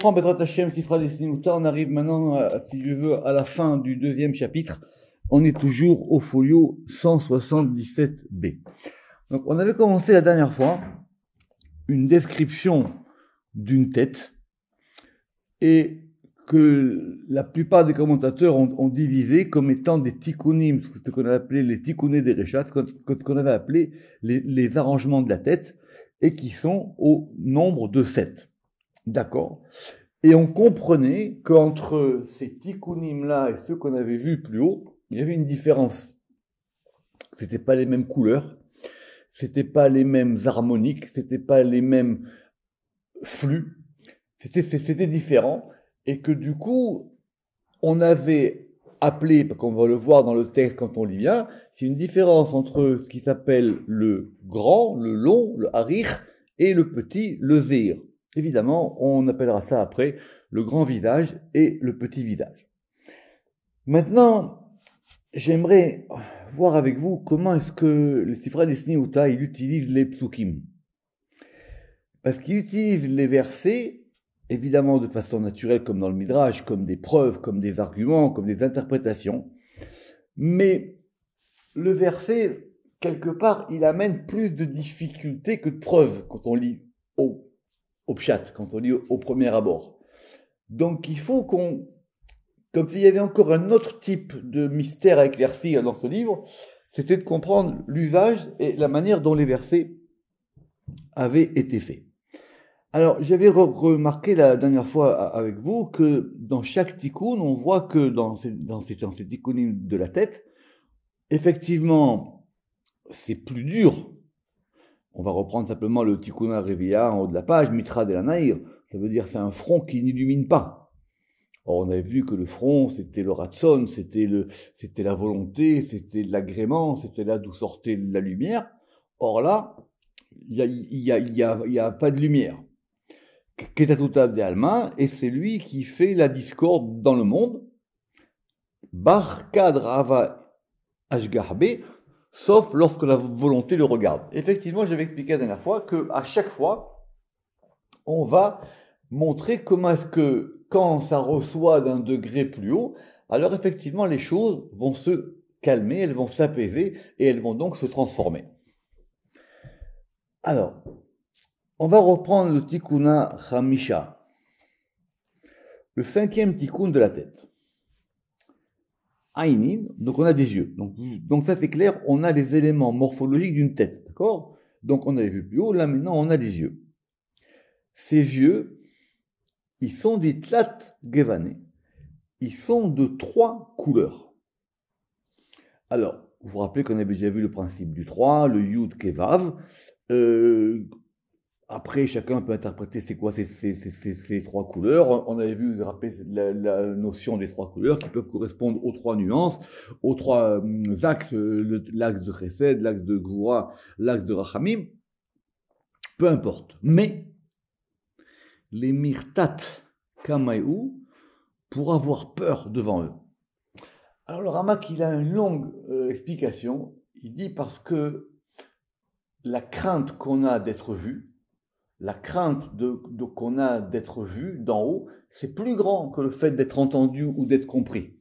Bezrat Hashem, Sifra Desinuta, on arrive maintenant, si je veux, à la fin du deuxième chapitre. On est toujours au folio 177b. Donc, on avait commencé la dernière fois une description d'une tête et que la plupart des commentateurs ont divisé comme étant des tikkunim, ce qu'on avait appelé les tikkunés des Réchat, ce qu'on avait appelé les arrangements de la tête, et qui sont au nombre de 7. D'accord. Et on comprenait qu'entre ces tikkunim-là et ceux qu'on avait vus plus haut, il y avait une différence. C'était pas les mêmes couleurs, c'était pas les mêmes harmoniques, c'était pas les mêmes flux, c'était différent. Et que du coup, on avait appelé, parce qu'on va le voir dans le texte quand on lit bien, c'est une différence entre ce qui s'appelle le grand, le long, le harir, et le petit, le zéhir. Évidemment, on appellera ça après le grand visage et le petit visage. Maintenant, j'aimerais voir avec vous comment est-ce que le Sifra Desinuta, il utilise les psukim. Parce qu'il utilise les versets, évidemment de façon naturelle, comme dans le Midrash, comme des preuves, comme des arguments, comme des interprétations. Mais le verset, quelque part, il amène plus de difficultés que de preuves quand on lit au pshat, quand on lit au premier abord. Donc il faut qu'on, comme s'il y avait encore un autre type de mystère à éclaircir dans ce livre, c'était de comprendre l'usage et la manière dont les versets avaient été faits. Alors, j'avais remarqué la dernière fois avec vous que dans chaque tikkun, on voit que dans ces tikkunim de la tête, effectivement, c'est plus dur. On va reprendre simplement le tikkun Revia en haut de la page, Mitra de la Naïr. Ça veut dire c'est un front qui n'illumine pas. Or, on avait vu que le front, c'était le ratson, c'était la volonté, c'était l'agrément, c'était là d'où sortait la lumière. Or là, il y a pas de lumière. Ketatutab de Alma, et c'est lui qui fait la discorde dans le monde. Bar Kadrava Ashgarbe, sauf lorsque la volonté le regarde. Effectivement, j'avais expliqué la dernière fois qu'à chaque fois, on va montrer comment est-ce que, quand ça reçoit d'un degré plus haut, alors effectivement, les choses vont se calmer, elles vont s'apaiser, et elles vont donc se transformer. Alors, on va reprendre le tikkuna Hamisha, le cinquième tikkun de la tête. Aïnin, donc on a des yeux. Donc ça c'est clair, on a les éléments morphologiques d'une tête, d'accord? Donc on avait vu plus haut, là maintenant on a des yeux. Ces yeux, ils sont des tlat gevané. Ils sont de 3 couleurs. Alors, vous vous rappelez qu'on avait déjà vu le principe du 3, le yud kevav. Après, chacun peut interpréter c'est quoi ces 3 couleurs. On avait vu, rappeler la notion des 3 couleurs qui peuvent correspondre aux 3 nuances, aux 3 axes, l'axe de Chesed, l'axe de Gvura, l'axe de Rachamim. Peu importe. Mais, les mirtat kamaïou, pour avoir peur devant eux. Alors le Ramak, il a une longue explication. Il dit parce que la crainte qu'on a d'être vu, la crainte qu'on a d'être vu d'en haut, c'est plus grand que le fait d'être entendu ou d'être compris.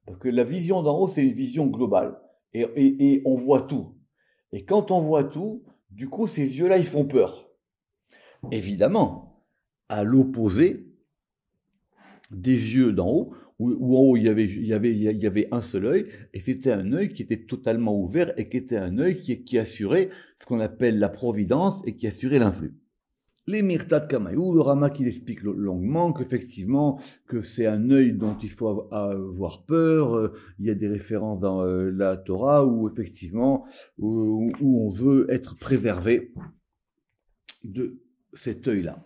Parce que la vision d'en haut, c'est une vision globale. Et on voit tout. Et quand on voit tout, du coup, ces yeux-là, ils font peur. Évidemment, à l'opposé des yeux d'en haut, où en haut, il y avait un seul œil, et c'était un œil qui était totalement ouvert, et qui était un œil qui assurait ce qu'on appelle la providence, et qui assurait l'influx. Les Mirtat Kamaïou, le Ramak il explique longuement qu'effectivement, que c'est un œil dont il faut avoir peur. Il y a des références dans la Torah où effectivement, où on veut être préservé de cet œil-là.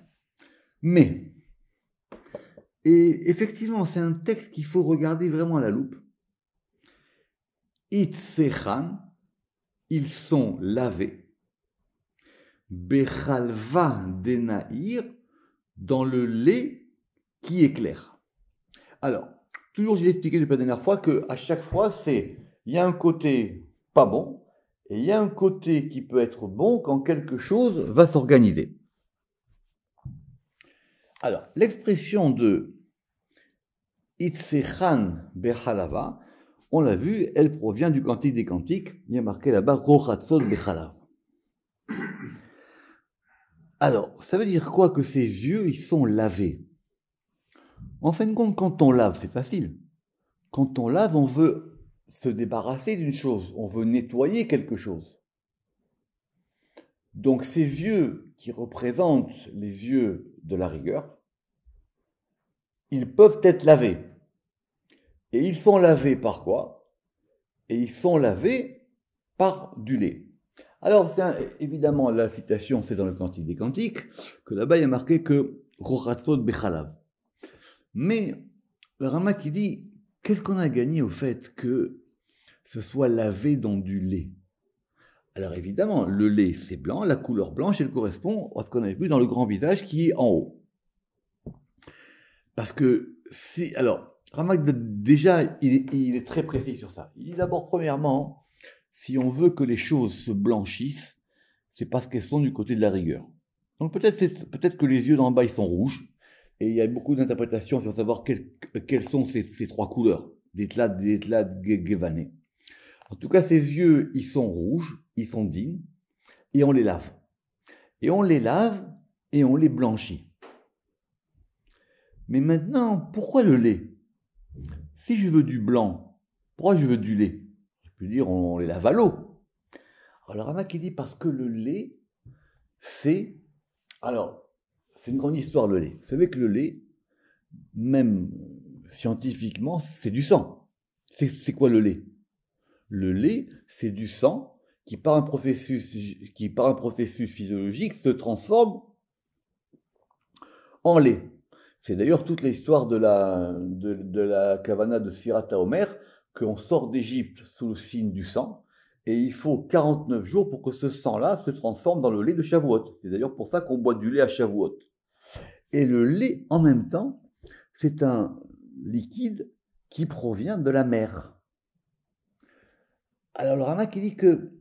Mais, et effectivement, c'est un texte qu'il faut regarder vraiment à la loupe. Itzechan, ils sont lavés. Bechalva denaïr, dans le lait qui éclaire. Alors, toujours j'ai expliqué depuis la dernière fois qu'à chaque fois, il y a un côté pas bon, et il y a un côté qui peut être bon quand quelque chose va s'organiser. Alors, l'expression de Itzechan Bechalava, on l'a vu, elle provient du Cantique des Cantiques. Il y a marqué là-bas Rochatzot Bechalav. Alors, ça veut dire quoi que ses yeux, ils sont lavés? En fin de compte, quand on lave, c'est facile. Quand on lave, on veut se débarrasser d'une chose, on veut nettoyer quelque chose. Donc ces yeux qui représentent les yeux de la rigueur, ils peuvent être lavés. Et ils sont lavés par quoi? Et ils sont lavés par du lait. Alors, évidemment, la citation, c'est dans le Cantique des Cantiques, que là-bas, il y a marqué que Rochatzot Bechalav. Mais le Rama qui dit, qu'est-ce qu'on a gagné au fait que ce soit lavé dans du lait? Alors évidemment, le lait, c'est blanc, la couleur blanche, elle correspond à ce qu'on avait vu dans le grand visage qui est en haut. Parce que, alors, Rama, déjà, il est très précis sur ça. Il dit d'abord, premièrement, si on veut que les choses se blanchissent, c'est parce qu'elles sont du côté de la rigueur. Donc peut-être que les yeux d'en bas, ils sont rouges, et il y a beaucoup d'interprétations sur savoir quelles sont ces trois couleurs, d'éclat gévané. En tout cas, ces yeux, ils sont rouges, ils sont dignes, et on les lave. Et on les lave, et on les blanchit. Mais maintenant, pourquoi le lait? Si je veux du blanc, pourquoi je veux du lait? Je peux dire, on les lave à l'eau. Alors, Rama qui dit, parce que le lait, c'est une grande histoire, le lait. Vous savez que le lait, même scientifiquement, c'est du sang. C'est quoi le lait? Le lait, c'est du sang qui, par un processus physiologique, se transforme en lait. C'est d'ailleurs toute l'histoire de la Kavana de Sfirat HaOmer, qu'on sort d'Égypte sous le signe du sang, et il faut 49 jours pour que ce sang-là se transforme dans le lait de Shavuot. C'est d'ailleurs pour ça qu'on boit du lait à Shavuot. Et le lait, en même temps, c'est un liquide qui provient de la mer. Alors le Rama qui dit que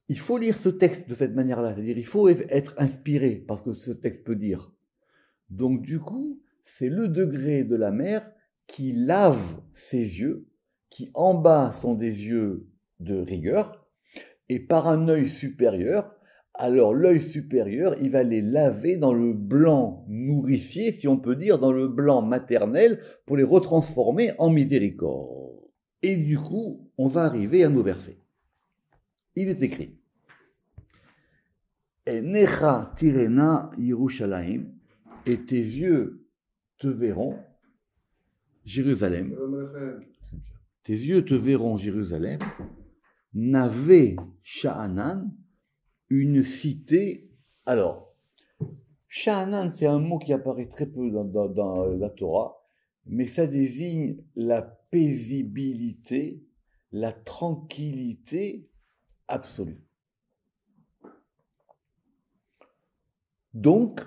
il faut lire ce texte de cette manière-là, c'est-à-dire il faut être inspiré par ce que ce texte peut dire. Donc du coup, c'est le degré de la mer qui lave ses yeux, qui en bas sont des yeux de rigueur, et par un œil supérieur, alors l'œil supérieur, il va les laver dans le blanc nourricier, si on peut dire, dans le blanc maternel, pour les retransformer en miséricorde. Et du coup, on va arriver à nos versets. Il est écrit Necha tirena Yerushalayim, et tes yeux te verront, Jérusalem. Tes yeux te verront, Jérusalem. Navé Sha'anan, une cité. Alors, Sha'anan, c'est un mot qui apparaît très peu dans la Torah, mais ça désigne la paisibilité, la tranquillité absolue. Donc,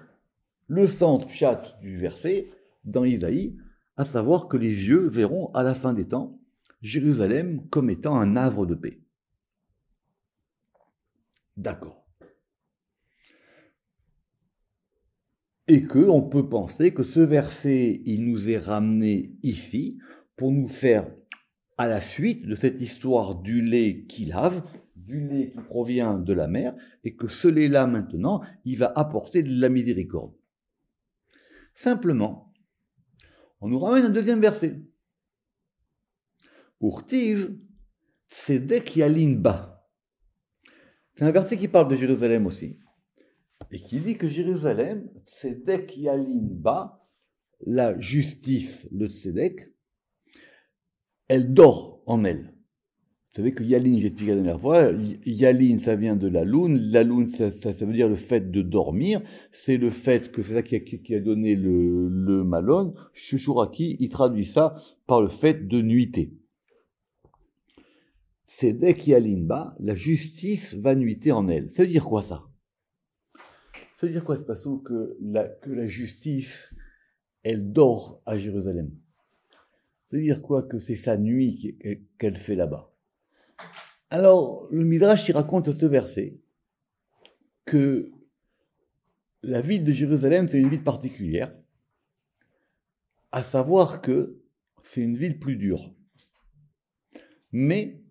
le centre pshat du verset, dans Isaïe, à savoir que les yeux verront à la fin des temps Jérusalem comme étant un havre de paix. D'accord. Et qu'on peut penser que ce verset, il nous est ramené ici pour nous faire, à la suite de cette histoire du lait qui lave, du lait qui provient de la mer, et que ce lait-là maintenant, il va apporter de la miséricorde. Simplement, on nous ramène un deuxième verset. Urtiv, tzedek yalin ba. C'est un verset qui parle de Jérusalem aussi, et qui dit que Jérusalem, tzedek yalin ba, la justice, le tzedek, elle dort en elle. Vous savez que Yalin, j'ai expliqué la dernière fois, Yalin, ça vient de la lune, ça veut dire le fait de dormir, c'est le fait que c'est ça qui a donné le malon. Shushuraki, il traduit ça par le fait de nuiter. Tzedek Yalin ba, la justice va nuiter en elle. Ça veut dire quoi ça? Ça veut dire quoi, c'est parce que la justice, elle dort à Jérusalem? Ça veut dire quoi que c'est sa nuit qu'elle fait là-bas? Alors, le Midrash, il raconte ce verset que la ville de Jérusalem, c'est une ville particulière, à savoir que c'est une ville plus dure. Mais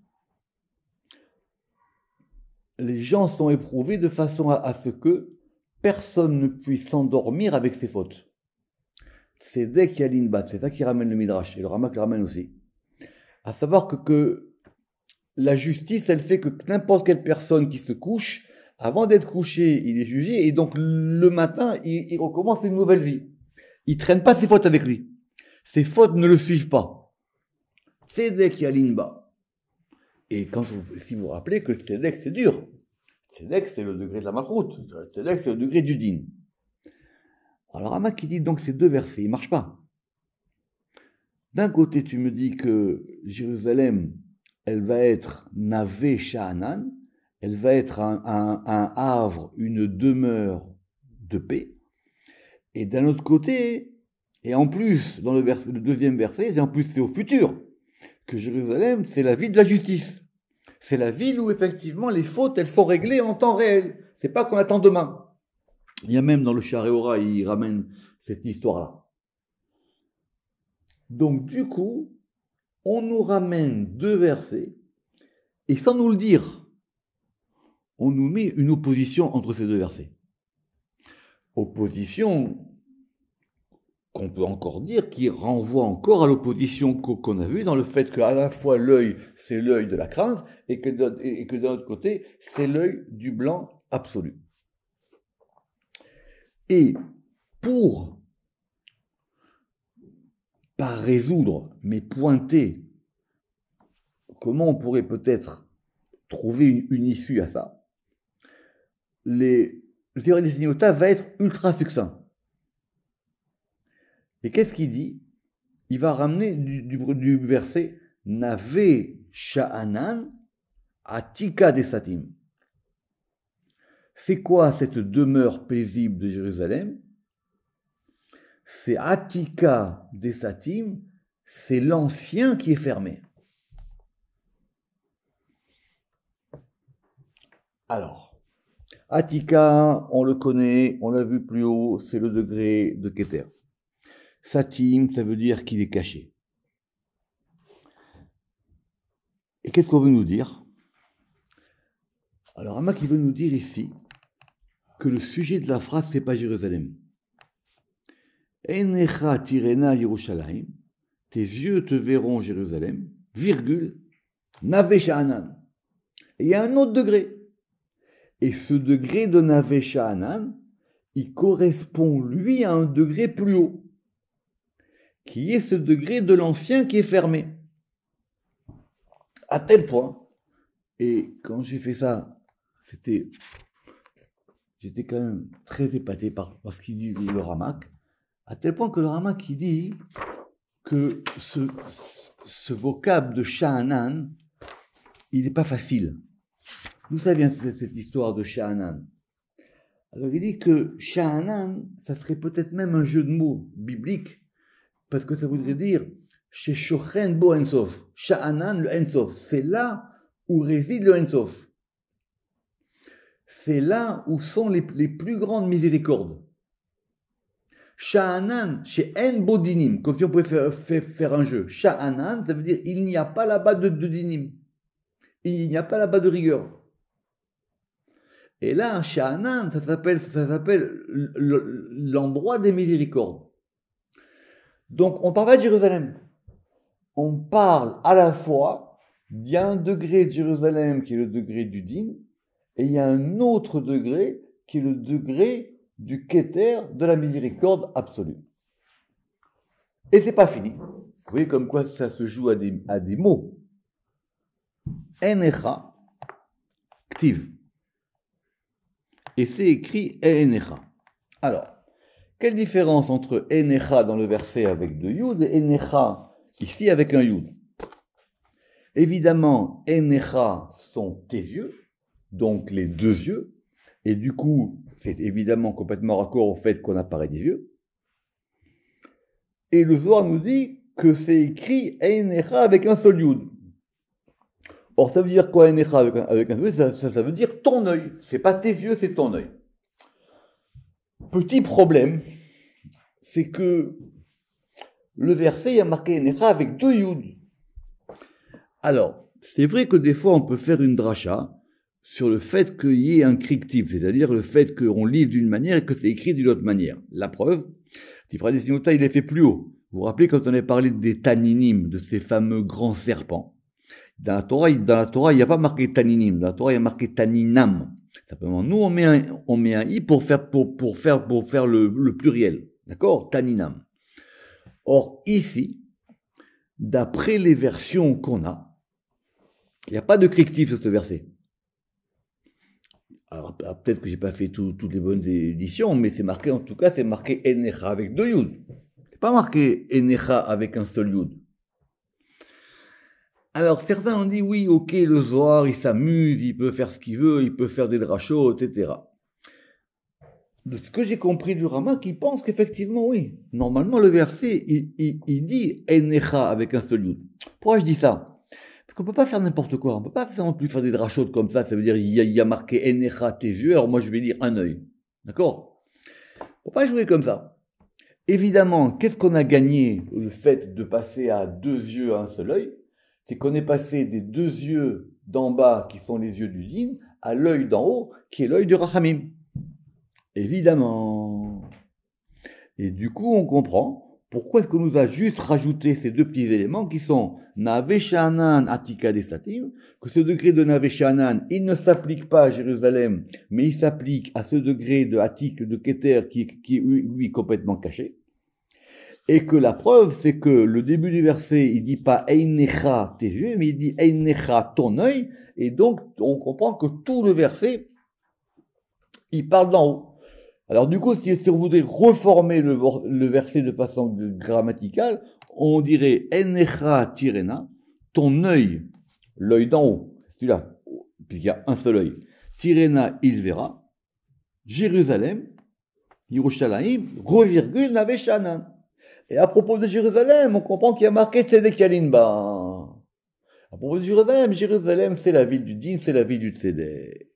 les gens sont éprouvés de façon à ce que personne ne puisse s'endormir avec ses fautes. C'est dès qu'il y a l'inbat, c'est ça qui ramène le Midrash, et le Ramak le ramène aussi. À savoir que la justice, elle fait que n'importe quelle personne qui se couche, avant d'être couché, il est jugé, et donc le matin, il recommence une nouvelle vie. Il ne traîne pas ses fautes avec lui. Ses fautes ne le suivent pas. C'est dès qu'il y a l'inba. Et si vous vous rappelez que Tzedek, c'est dur. Tzedek, c'est le degré de la malchoute. Tzedek, c'est le degré du din. Alors, Ramak qui dit donc ces deux versets, ils ne marchent pas. D'un côté, tu me dis que Jérusalem, elle va être Navé Sha'anan, elle va être un havre, une demeure de paix. Et d'un autre côté, et en plus, dans le deuxième verset, et en plus c'est au futur, que Jérusalem, c'est la ville de la justice. C'est la ville où effectivement les fautes, elles sont réglées en temps réel. C'est pas qu'on attend demain. Il y a même dans le Shareora, il ramène cette histoire-là. Donc du coup, on nous ramène deux versets, et sans nous le dire, on nous met une opposition entre ces deux versets. Opposition qu'on peut encore dire, qui renvoie encore à l'opposition qu'on a vue dans le fait qu'à la fois l'œil, c'est l'œil de la crainte, et que d'un autre côté, c'est l'œil du blanc absolu. Et pour, pas résoudre, mais pointer comment on pourrait peut-être trouver une issue à ça, les théories des Signota va être ultra succinct. Et qu'est-ce qu'il dit? Il va ramener du verset Navé Sha'anan Atika Desatim. C'est quoi cette demeure paisible de Jérusalem? C'est Atika Desatim, c'est l'ancien qui est fermé. Alors, Atika, on le connaît, on l'a vu plus haut, c'est le degré de Keter. Satim, ça veut dire qu'il est caché. Et qu'est-ce qu'on veut nous dire? Alors, Ramak, il veut nous dire ici que le sujet de la phrase, c'est pas Jérusalem. Enecha tirena Yerushalayim, tes yeux te verront Jérusalem, virgule, Navé Sha'anan. Et il y a un autre degré. Et ce degré de Navé Sha'anan, il correspond, lui, à un degré plus haut, qui est ce degré de l'ancien qui est fermé. À tel point, et quand j'ai fait ça, j'étais quand même très épaté par ce qu'il dit le Ramak, à tel point que le Ramak il dit que ce vocable de Sha'anan, il n'est pas facile. D'où ça vient cette histoire de Sha'anan? Alors il dit que Sha'anan, ça serait peut-être même un jeu de mots biblique, parce que ça voudrait dire chez Shochen Bo Ensof. Sha'anan, le Ensof. C'est là où réside le Ensof. C'est là où sont les plus grandes miséricordes. Sha'anan, chez En Bodinim, comme si on pouvait faire un jeu. Sha'anan, ça veut dire il n'y a pas là-bas de dinim. Il n'y a pas là-bas de rigueur. Et là, Sha'anan, ça s'appelle l'endroit des miséricordes. Donc, on ne parle pas de Jérusalem. On parle à la fois, il y a un degré de Jérusalem qui est le degré du din, et il y a un autre degré qui est le degré du Keter, de la miséricorde absolue. Et c'est pas fini. Vous voyez comme quoi ça se joue à des mots. Enecha, Ktiv. Et c'est écrit Enecha. Alors, quelle différence entre Enecha dans le verset avec deux Yud et Enecha ici avec un Yud? Évidemment, Enecha sont tes yeux, donc les deux yeux, et du coup, c'est évidemment complètement raccord au fait qu'on apparaît des yeux. Et le Zohar nous dit que c'est écrit Enecha avec un seul Yud. Or, ça veut dire quoi Enecha avec un seul Yud? Ça veut dire ton œil. C'est pas tes yeux, c'est ton œil. Petit problème, c'est que le verset, il y a marqué Enecha avec 2 Yud. Alors, c'est vrai que des fois, on peut faire une dracha sur le fait qu'il y ait un crictif, c'est-à-dire le fait qu'on lise d'une manière et que c'est écrit d'une autre manière. La preuve, Tifradi Sinota, il est fait plus haut. Vous vous rappelez quand on a parlé des taninim, de ces fameux grands serpents. Dans la Torah, il n'y a pas marqué taninim. Dans la Torah, il y a marqué taninam. Simplement, nous, on met un i pour faire le pluriel. D'accord? Taninam. Or, ici, d'après les versions qu'on a, il n'y a pas de crictif sur ce verset. Alors, peut-être que j'ai pas fait toutes les bonnes éditions, mais c'est marqué, en tout cas, c'est marqué Enecha avec 2 Yud. C'est pas marqué Enecha avec un seul Yud. Alors, certains ont dit, oui, ok, le Zohar, il s'amuse, il peut faire ce qu'il veut, il peut faire des drachos, etc. De ce que j'ai compris du Rama, qui pense qu'effectivement, oui, normalement, le verset, il dit Enecha avec un seul Yud. Pourquoi je dis ça? Parce qu'on peut pas faire n'importe quoi, on peut pas non plus faire des drachos comme ça veut dire, il y a marqué Enecha tes yeux, alors moi je vais dire un œil. D'accord? Faut pas jouer comme ça. Évidemment, qu'est-ce qu'on a gagné le fait de passer à 2 yeux à un seul œil? C'est qu'on est passé des 2 yeux d'en bas, qui sont les yeux du Din, à l'œil d'en haut, qui est l'œil du Rachamim. Évidemment. Et du coup, on comprend pourquoi est-ce qu'on nous a juste rajouté ces 2 petits éléments qui sont Naveshanan Atika Desatim, que ce degré de Naveshanan, il ne s'applique pas à Jérusalem, mais il s'applique à ce degré de Atik, de Keter, qui est lui complètement caché. Et que la preuve, c'est que le début du verset, il dit pas Einecha tes yeux, mais il dit Einecha ton œil, et donc on comprend que tout le verset, il parle d'en haut. Alors du coup, si on voudrait reformer le verset de façon grammaticale, on dirait Einecha tirena, ton œil, l'œil d'en haut, celui-là, puisqu'il y a un seul œil, tirena il verra, Jérusalem, Yerushalayim, revirgule Naveshanan. Et à propos de Jérusalem, on comprend qu'il y a marqué Tzedek Yalinba. À propos de Jérusalem, c'est la ville du Din, c'est la ville du Tzedek.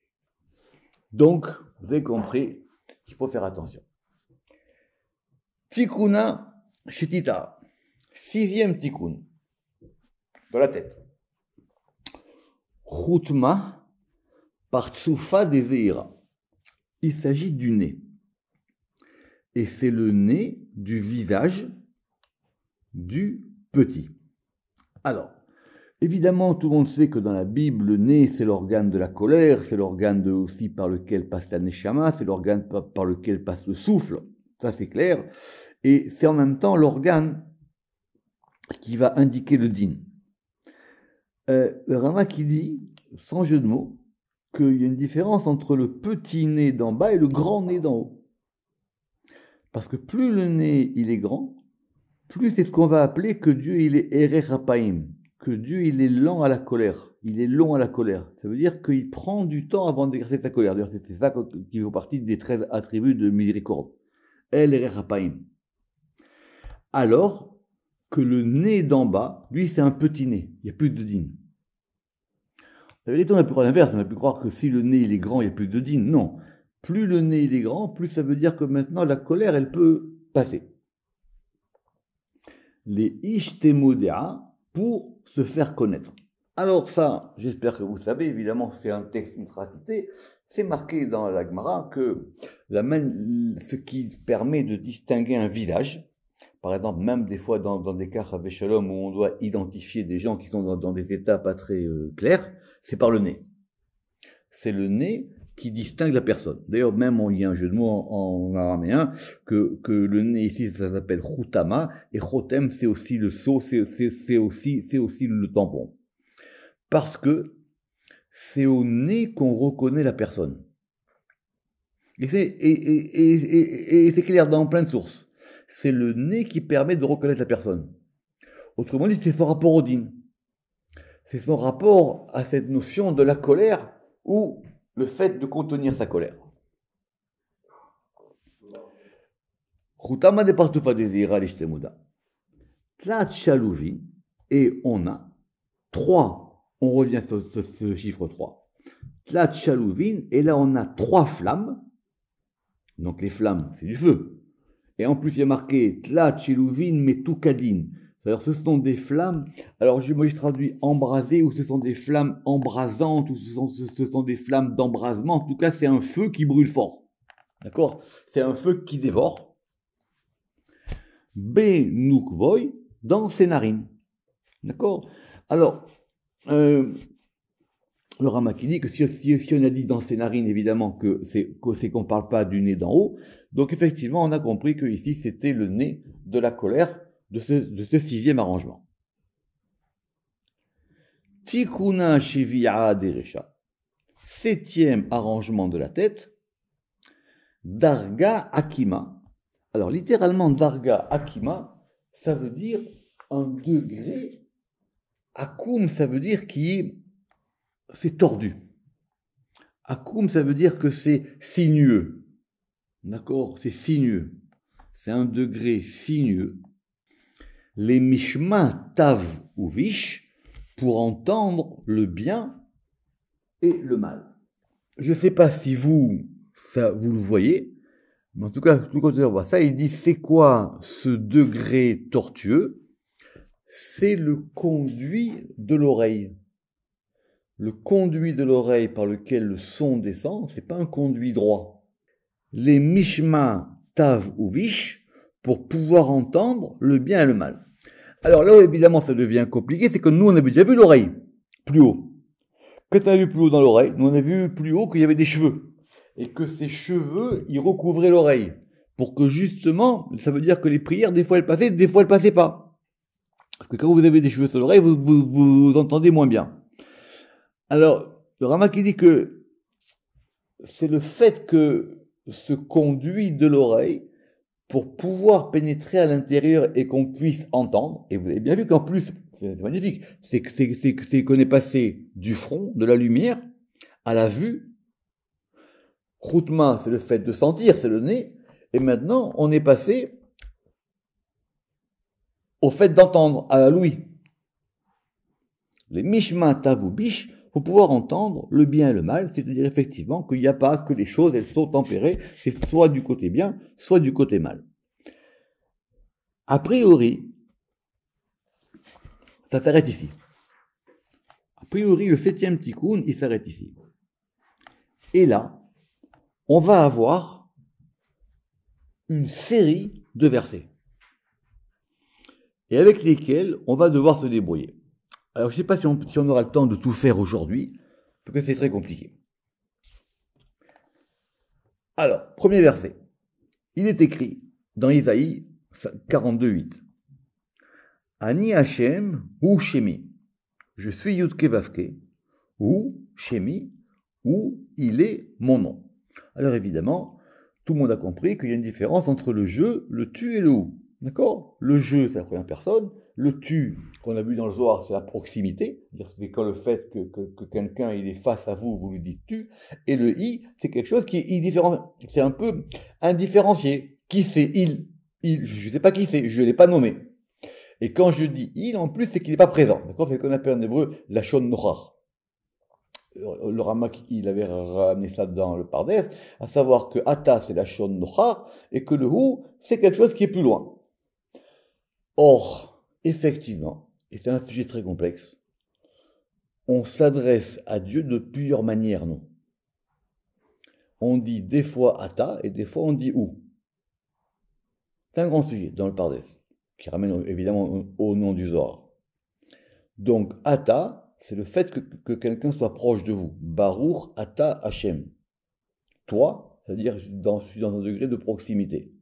Donc, vous avez compris qu'il faut faire attention. Tikuna Shetita. 6e Tikkun. Dans la tête. Chutma Partsufa des Zeira. Il s'agit du nez. Et c'est le nez du visage du petit. Alors, évidemment, tout le monde sait que dans la Bible, le nez, c'est l'organe de la colère, c'est l'organe aussi par lequel passe la neshama, c'est l'organe par lequel passe le souffle, ça c'est clair, et c'est en même temps l'organe qui va indiquer le din. Le Rama qui dit, sans jeu de mots, qu'il y a une différence entre le petit nez d'en bas et le grand nez d'en haut. Parce que plus le nez il est grand, plus c'est ce qu'on va appeler que Dieu il est Erechapaim, que Dieu il est lent à la colère, il est long à la colère. Ça veut dire qu'il prend du temps avant d'exercer sa colère. D'ailleurs, c'est ça qui fait partie des 13 attributs de miséricorde. El Erechapaim. Alors que le nez d'en bas, lui c'est un petit nez, il y a plus de din. La vérité, on a pu croire l'inverse, on a pu croire que si le nez il est grand, il y a plus de din. Non. Plus le nez il est grand, plus ça veut dire que maintenant la colère elle peut passer. Les ishtemodea pour se faire connaître. Alors ça, j'espère que vous savez, évidemment c'est un texte ultra cité, c'est marqué dans la Gemara que ce qui permet de distinguer un visage, par exemple même des fois dans des cas avec Shalom où on doit identifier des gens qui sont dans des états pas très clairs, c'est par le nez. C'est le nez qui distingue la personne. D'ailleurs, même il y a un jeu de mots en araméen que le nez ici, ça s'appelle chutama, et chotem, c'est aussi le seau, c'est aussi le tampon. Parce que c'est au nez qu'on reconnaît la personne. Et c'est clair dans plein de sources. C'est le nez qui permet de reconnaître la personne. Autrement dit, c'est son rapport au din. C'est son rapport à cette notion de la colère ou le fait de contenir sa colère. Chutama de partufa desira l'ishtemuda. Tlat shaluvi, et on a 3, on revient sur ce chiffre 3. Tlat shaluvin, et là on a 3 flammes. Donc les flammes, c'est du feu. Et en plus, il y a marqué Tla Tcheluvin Metukadin. C'est-à-dire, ce sont des flammes. Alors, moi, je traduis embrasées, ou ce sont des flammes embrasantes, ou ce sont des flammes d'embrasement. En tout cas, c'est un feu qui brûle fort. D'accord? C'est un feu qui dévore. Benukvoy dans ses narines. D'accord? Alors, le Rama qui dit que si on a dit dans ses narines, évidemment, que c'est qu'on ne parle pas du nez d'en haut. Donc, effectivement, on a compris que ici, c'était le nez de la colère de ce sixième arrangement. Tikuna Shevi'a Derecha. Septième arrangement de la tête. Darga Akima. Alors, littéralement, Darga Akima, ça veut dire un degré. Akum, ça veut dire c'est tordu. Akum, ça veut dire que c'est sinueux. D'accord? C'est sinueux. C'est un degré sinueux. Les mishma tav ou vish pour entendre le bien et le mal. Je ne sais pas si vous le voyez, mais en tout cas, tout quand on voit ça, il dit c'est quoi ce degré tortueux? C'est le conduit de l'oreille. Le conduit de l'oreille par lequel le son descend, c'est pas un conduit droit. Les mishma tav ou vish pour pouvoir entendre le bien et le mal. Alors là, évidemment, ça devient compliqué, c'est que nous, on avait déjà vu l'oreille plus haut. Quand on a vu plus haut dans l'oreille, nous, on a vu plus haut qu'il y avait des cheveux. Et que ces cheveux, ils recouvraient l'oreille. Pour que justement, ça veut dire que les prières, des fois, elles passaient, des fois, elles passaient pas. Parce que quand vous avez des cheveux sur l'oreille, vous entendez moins bien. Alors, le Rama qui dit que c'est le fait que ce conduit de l'oreille, pour pouvoir pénétrer à l'intérieur et qu'on puisse entendre, et vous avez bien vu qu'en plus, c'est magnifique, c'est qu'on est passé du front, de la lumière, à la vue. Khoutma, c'est le fait de sentir, c'est le nez, et maintenant, on est passé au fait d'entendre, à l'ouïe. Les mishma tavu bish, pour pouvoir entendre le bien et le mal, c'est-à-dire effectivement qu'il n'y a pas que les choses, elles sont tempérées, c'est soit du côté bien, soit du côté mal. A priori, ça s'arrête ici. A priori, le septième tikkun, il s'arrête ici. Et là, on va avoir une série de versets, et avec lesquels on va devoir se débrouiller. Alors, je ne sais pas si on aura le temps de tout faire aujourd'hui, parce que c'est très compliqué. Alors, premier verset. Il est écrit dans Isaïe 42:8. Ani Hashem ou Shemi. Je suis Yudke Vavke, ou Shemi, ou il est mon nom. Alors évidemment, tout le monde a compris qu'il y a une différence entre le je, le tu et le ou. D'accord? Le je, c'est la première personne. Le tu, qu'on a vu dans le Zohar, c'est la proximité. C'est quand le fait que quelqu'un il est face à vous, vous lui dites tu. Et le i, c'est quelque chose qui est indifférent. C'est un peu indifférencié. Qui c'est il? Je ne sais pas qui c'est, je ne l'ai pas nommé. Et quand je dis il, en plus, c'est qu'il n'est pas présent. D'accord? C'est ce qu'on appelle en hébreu la shon nochar. Le Ramak, il avait ramené ça dans le Pardes, à savoir que Ata, c'est la shon nochar, et que le hu, c'est quelque chose qui est plus loin. Or, effectivement, et c'est un sujet très complexe, on s'adresse à Dieu de plusieurs manières, non? On dit des fois Ata, et des fois on dit ou. C'est un grand sujet dans le Pardes, qui ramène évidemment au nom du Zohar. Donc, Ata, c'est le fait que quelqu'un soit proche de vous. Baruch Ata Hashem. Toi, c'est-à-dire je suis dans un degré de proximité.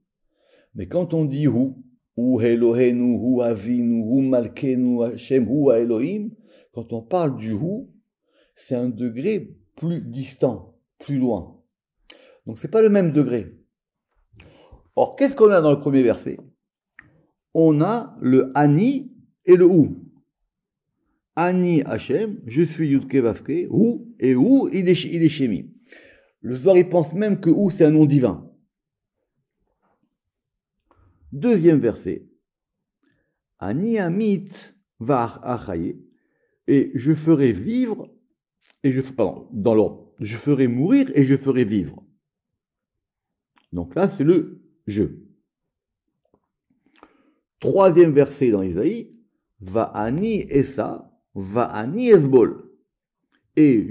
Mais quand on dit ou Elohenu, ou Avinu, ou Malkenu, Hashem, ou Elohim, quand on parle du c'est un degré plus distant, plus loin. Donc c'est pas le même degré. Or, qu'est-ce qu'on a dans le premier verset? On a le Ani et le ou. Ani Hashem, je suis Yudke Vavke, ou, et ou, il est Shemi. Le Zohar, il pense même que ou, c'est un nom divin. Deuxième verset. Ani Amit Var Achaye, et je ferai vivre, dans l'ordre, je ferai mourir et je ferai vivre. Donc là, c'est le je. Troisième verset dans Isaïe, Va'ani Esa, Va'ani Esbol. Et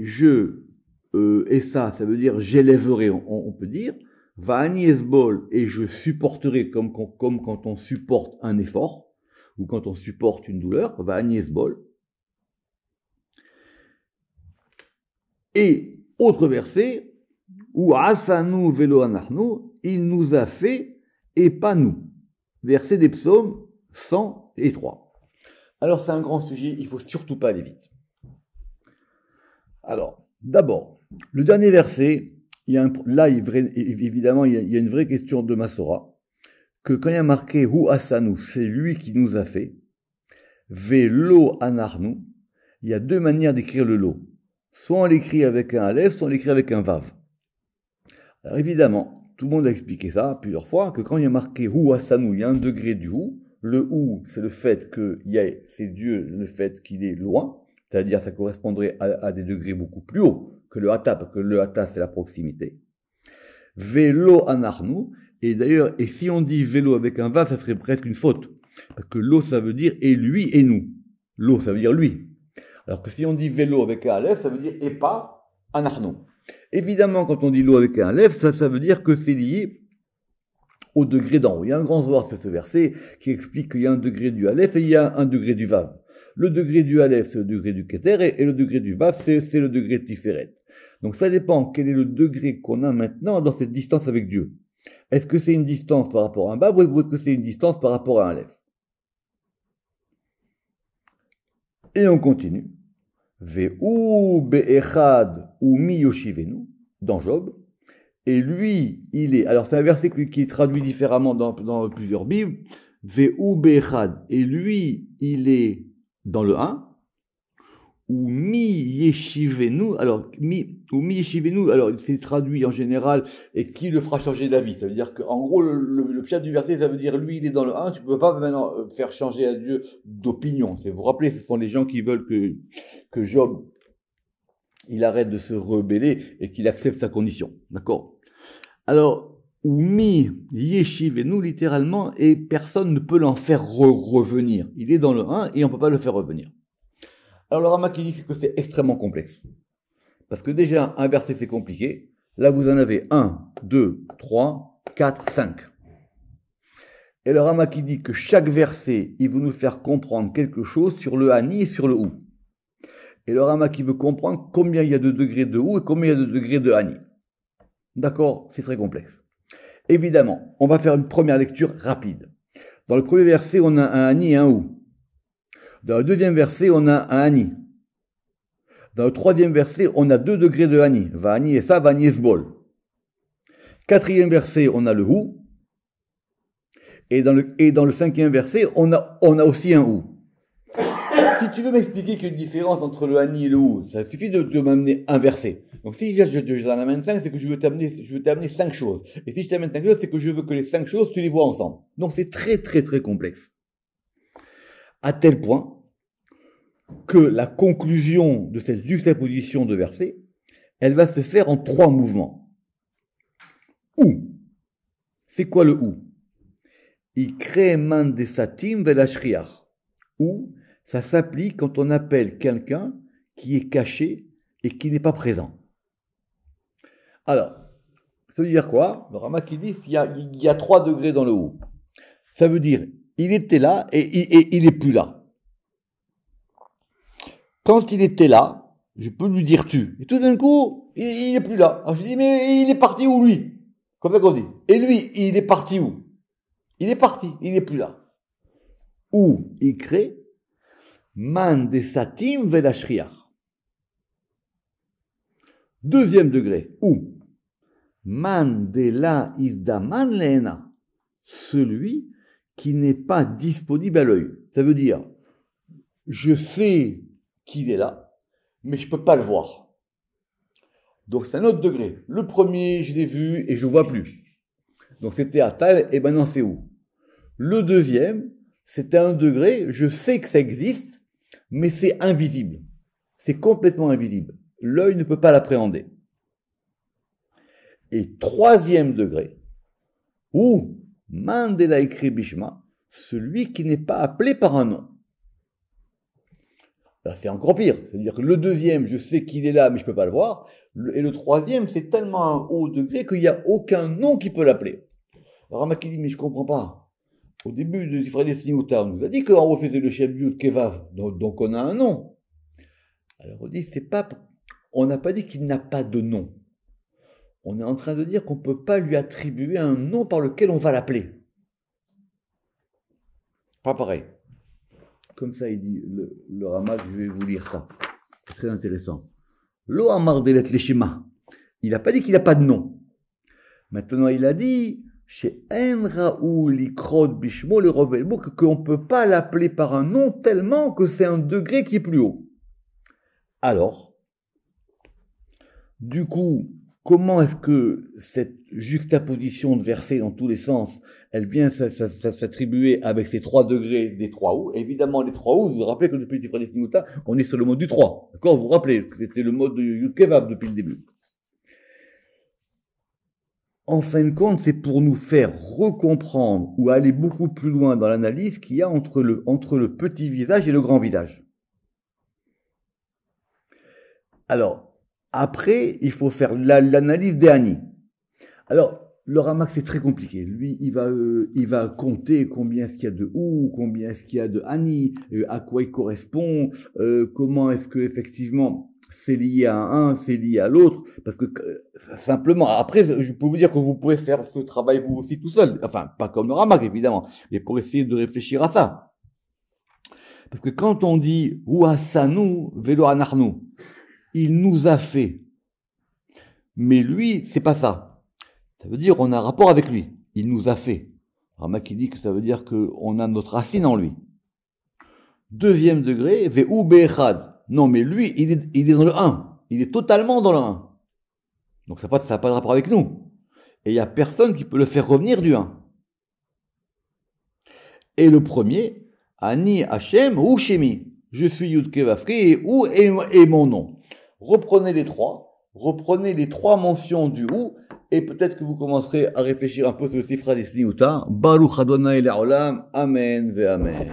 Esa, ça veut dire j'élèverai, on peut dire, Va'ani Esbol, et je supporterai comme quand on supporte un effort, ou quand on supporte une douleur, Va'ani Esbol. Et autre verset, où Asanu velo anachnu, il nous a fait et pas nous. Verset des psaumes 103. Alors c'est un grand sujet, il ne faut surtout pas aller vite. Alors, d'abord, le dernier verset, évidemment, il y a une vraie question de Massora, que quand il y a marqué Hu Asanu, c'est lui qui nous a fait, Velo anachnu, il y a deux manières d'écrire le lo. Soit on l'écrit avec un aleph, soit on l'écrit avec un vav. Alors évidemment, tout le monde a expliqué ça plusieurs fois, que quand il y a marqué Hu Asanu, il y a un degré du Hu. Le Hu, c'est le fait c'est Dieu, le fait qu'il est loin, c'est-à-dire ça correspondrait à des degrés beaucoup plus hauts que le Hata, parce que le Hata, c'est la proximité. Velo anarnu, et d'ailleurs, et si on dit vélo avec un vav, ça serait presque une faute, parce que lo, ça veut dire et lui et nous. Lo, ça veut dire lui. Alors que si on dit vélo avec un aleph, ça veut dire et pas anarnu. Évidemment, quand on dit lo avec un aleph, ça veut dire que c'est lié au degré d'en haut. Il y a un grand zohar sur ce verset qui explique qu'il y a un degré du aleph et il y a un degré du vav. Le degré du aleph, c'est le degré du keter, et le degré du vav, c'est le degré de tiferet. Donc ça dépend quel est le degré qu'on a maintenant dans cette distance avec Dieu. Est-ce que c'est une distance par rapport à un vav ou est-ce que c'est une distance par rapport à un aleph? Et on continue. Ve'u be'echad umi yoshivenu, dans Job. Et lui, il est... Alors c'est un verset qui est traduit différemment dans plusieurs Bibles. Ve'u be'echad. Et lui, il est dans le 1. Ou mi yeshivenu. Alors, mi yeshivenu, alors c'est traduit en général, et qui le fera changer d'avis. Ça veut dire qu'en gros, le pshat du verset, ça veut dire lui, il est dans le 1, tu ne peux pas maintenant faire changer à Dieu d'opinion. Vous vous rappelez, ce sont les gens qui veulent que Job, il arrête de se rebeller et qu'il accepte sa condition. D'accord? Alors, ou mi yeshivenu, littéralement, et personne ne peut l'en faire revenir. Il est dans le 1 et on ne peut pas le faire revenir. Alors le Rama qui dit que c'est extrêmement complexe. Parce que déjà, un verset c'est compliqué. Là, vous en avez 1, 2, 3, 4, 5. Et le Rama qui dit que chaque verset, il veut nous faire comprendre quelque chose sur le Hani et sur le Ou. Et le Rama qui veut comprendre combien il y a de degrés de Ou et combien il y a de degrés de Hani. D'accord? C'est très complexe. Évidemment, on va faire une première lecture rapide. Dans le premier verset, on a un Hani et un Ou. Dans le deuxième verset, on a un Hani. Dans le troisième verset, on a 2 degrés de Hani. Va Hani et ça, va Hani esbol. Quatrième verset, on a le Hu. Et dans le cinquième verset, on a aussi un Hu. Si tu veux m'expliquer qu'il y a une différence entre le Hani et le Hu, ça suffit de m'amener un verset. Donc si je t'en amène 5, c'est que je veux t'amener 5 choses. Et si je t'amène 5 choses, c'est que je veux que les 5 choses, tu les vois ensemble. Donc c'est très très très complexe. À tel point que la conclusion de cette juxtaposition de versets, elle va se faire en 3 mouvements. Ou, c'est quoi le ou? Ikreman desatim velashriach. Ou, ça s'applique quand on appelle quelqu'un qui est caché et qui n'est pas présent. Alors, ça veut dire quoi? Le Rama qui dit qu'il y a 3 degrés dans le ou. Ça veut dire, il était là et il n'est plus là. Quand il était là, je peux lui dire tu. Et tout d'un coup, il n'est plus là. Alors je dis, mais il est parti où lui? Comme ça qu'on dit. Et lui, il est parti où? Il est parti, il n'est plus là. Ou, il crée, man de satim velashriach. Deuxième degré, ou, man de la isdaman leena. Celui qui n'est pas disponible à l'œil. Ça veut dire, je sais qu'il est là, mais je ne peux pas le voir. Donc c'est un autre degré. Le premier, je l'ai vu et je ne vois plus. Donc c'était à Tal, et maintenant c'est où? Le deuxième, c'était un degré, je sais que ça existe, mais c'est invisible. C'est complètement invisible. L'œil ne peut pas l'appréhender. Et troisième degré, où Mandela écrit Bishma, celui qui n'est pas appelé par un nom. Là, c'est encore pire. C'est-à-dire que le deuxième, je sais qu'il est là, mais je peux pas le voir. Et le troisième, c'est tellement un haut degré qu'il n'y a aucun nom qui peut l'appeler. Alors, Ramak dit, mais je comprends pas. Au début de Tifrei Siniuta, on nous a dit qu'en haut, c'était le Shem Yud Kevav. Donc, on a un nom. Alors, on dit, on n'a pas dit qu'il n'a pas de nom. On est en train de dire qu'on ne peut pas lui attribuer un nom par lequel on va l'appeler. Pas pareil. Comme ça, il dit, le Ramak, je vais vous lire ça. C'est très intéressant. Lo Amar Delet Leshima. Il n'a pas dit qu'il n'a pas de nom. Maintenant, il a dit, chez En Raoul Ikrod Bishmo le Rovelbo, qu'on ne peut pas l'appeler par un nom tellement que c'est un degré qui est plus haut. Alors, du coup, comment est-ce que cette juxtaposition de versets dans tous les sens, elle vient s'attribuer avec ces 3 degrés des 3 hauts? Évidemment, les 3 hauts, vous vous rappelez que depuis le Tifrei Siniuta, on est sur le mode du 3. D'accord? Vous vous rappelez que c'était le mode de Yud Kevav depuis le début. En fin de compte, c'est pour nous faire recomprendre ou aller beaucoup plus loin dans l'analyse qu'il y a entre le petit visage et le grand visage. Alors, après, il faut faire l'analyse des Ani. Alors, le Ramak, c'est très compliqué. Lui, il va compter combien est-ce qu'il y a de ou, combien est-ce qu'il y a de Ani, à quoi il correspond, comment est-ce que effectivement c'est lié à un, c'est lié à l'autre, parce que simplement, après, je peux vous dire que vous pouvez faire ce travail vous aussi tout seul. Enfin, pas comme le Ramak, évidemment, mais pour essayer de réfléchir à ça. Parce que quand on dit ou asanu velo anarnu, il nous a fait. Mais lui, c'est pas ça. Ça veut dire on a un rapport avec lui. Il nous a fait. Ramak qui dit que ça veut dire qu'on a notre racine en lui. Deuxième degré, ve'u be'echad. Non, mais lui, il est dans le 1. Il est totalement dans le 1. Donc ça n'a pas de rapport avec nous. Et il n'y a personne qui peut le faire revenir du 1. Et le premier, Ani Hashem ou Shemi. Je suis Yud Kevavke ou et mon nom. Reprenez les 3 mentions du ou, et peut-être que vous commencerez à réfléchir un peu sur le Tifrei Siniuta. Baruch Adonai Le'olam. Amen ve Amen.